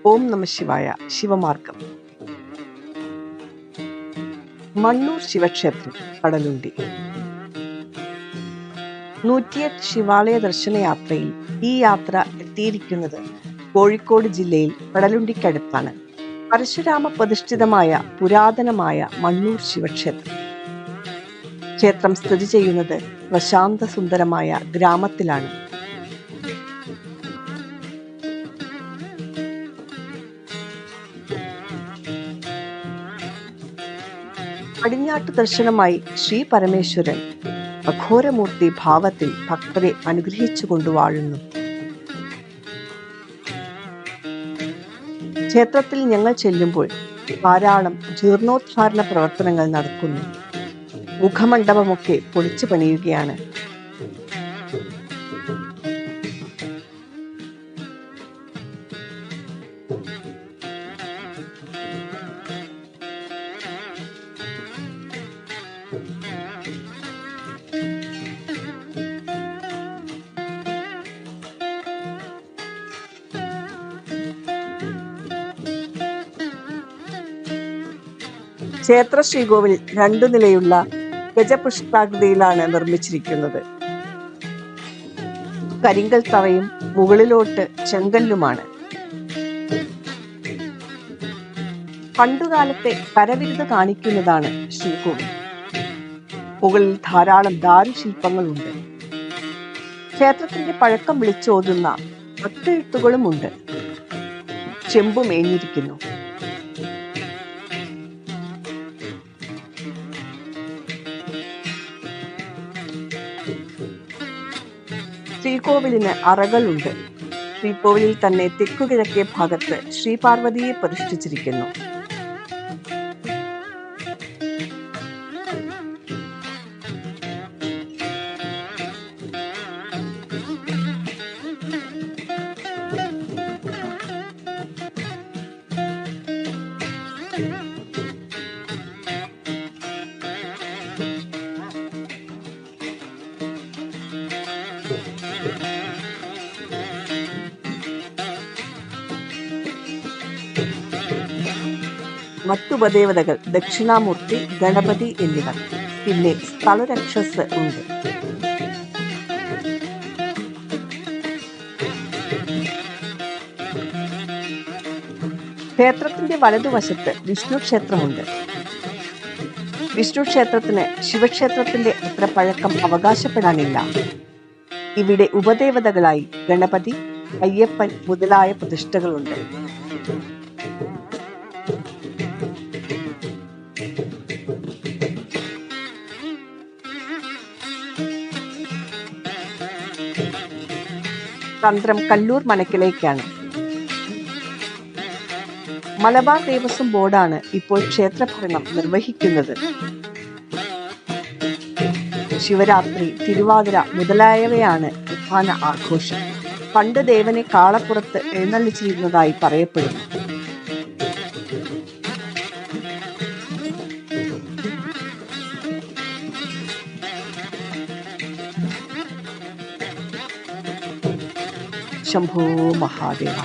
ഓം നമ ശിവായ. ശിവമാർഗം. മണ്ണൂർ ശിവക്ഷേത്രം, കടലുണ്ടി. 108 ശിവാലയ ദർശനയാത്രയിൽ ഈ യാത്ര എത്തിയിരിക്കുന്നത് കോഴിക്കോട് ജില്ലയിൽ കടലുണ്ടിക്കടുത്താണ്. പരശുരാമ പ്രതിഷ്ഠിതമായ പുരാതനമായ മണ്ണൂർ ശിവക്ഷേത്രം. ക്ഷേത്രം സ്ഥിതി ചെയ്യുന്നത് പ്രശാന്ത സുന്ദരമായ ഗ്രാമത്തിലാണ്. പടിഞ്ഞാട്ട് ദർശനമായി ശ്രീ പരമേശ്വരൻ അഘോരമൂർത്തി ഭാവത്തിൽ ഭക്തരെ അനുഗ്രഹിച്ചു കൊണ്ടുവാഴുന്നു. ക്ഷേത്രത്തിൽ ഞങ്ങൾ ചെല്ലുമ്പോൾ ധാരാളം ജീർണോദ്ധാരണ പ്രവർത്തനങ്ങൾ നടക്കുന്നു. മുഖമണ്ഡപമൊക്കെ പൊളിച്ചു പണിയുകയാണ്. ക്ഷേത്ര ശ്രീകോവിൽ 2 നിലയുള്ള ഗജപുഷ്പാകൃതിയിലാണ് നിർമ്മിച്ചിരിക്കുന്നത്. കരിങ്കൽ തറയും മുകളിലോട്ട് ചെങ്കല്ലുമാണ്. പണ്ടുകാലത്തെ കരവിരുത് കാണിക്കുന്നതാണ് ശ്രീകോവിൽ. മുകളിൽ ധാരാളം ദാരുശില്പങ്ങളുണ്ട്. ക്ഷേത്രത്തിന്റെ പഴക്കം വിളിച്ചോതുന്ന 10 എഴുത്തുകളുമുണ്ട്. ചെമ്പു മേഞ്ഞിരിക്കുന്നു. ശ്രീകോവിലിന് അറകളുണ്ട്. ശ്രീകോവിലിൽ തന്നെ തെക്കുകിഴക്കേ ഭാഗത്ത് ശ്രീപാർവതിയെ പ്രതിഷ്ഠിച്ചിരിക്കുന്നു. മറ്റുപദേവതകൾ ദക്ഷിണാമൂർത്തി, ഗണപതി എന്നിവർ. പിന്നെ സ്ഥലരക്ഷസ് ഉണ്ട്. ക്ഷേത്രത്തിന്റെ വലതുവശത്ത് വിഷ്ണു ക്ഷേത്രമുണ്ട്. വിഷ്ണു ക്ഷേത്രത്തിന് ശിവക്ഷേത്രത്തിന്റെ അത്ര പഴക്കം അവകാശപ്പെടാനില്ല. ഇവിടെ ഉപദേവതകളായി ഗണപതി, അയ്യപ്പൻ മുതലായ പ്രതിഷ്ഠകളുണ്ട്. തന്ത്രം കല്ലൂർ മനക്കിലേക്കാണ്. മലബാർ ദേവസ്വം ബോർഡാണ് ഇപ്പോൾ ക്ഷേത്രഭരണം നിർവഹിക്കുന്നത്. ശിവരാത്രി, തിരുവാതിര മുതലായവയാണ് പ്രധാന ആഘോഷം. പണ്ട് ദേവനെ കാളപ്പുറത്ത് എഴുന്നള്ളിച്ചിരുന്നതായി പറയപ്പെടുന്നു. ശംഭോ മഹാദേവ.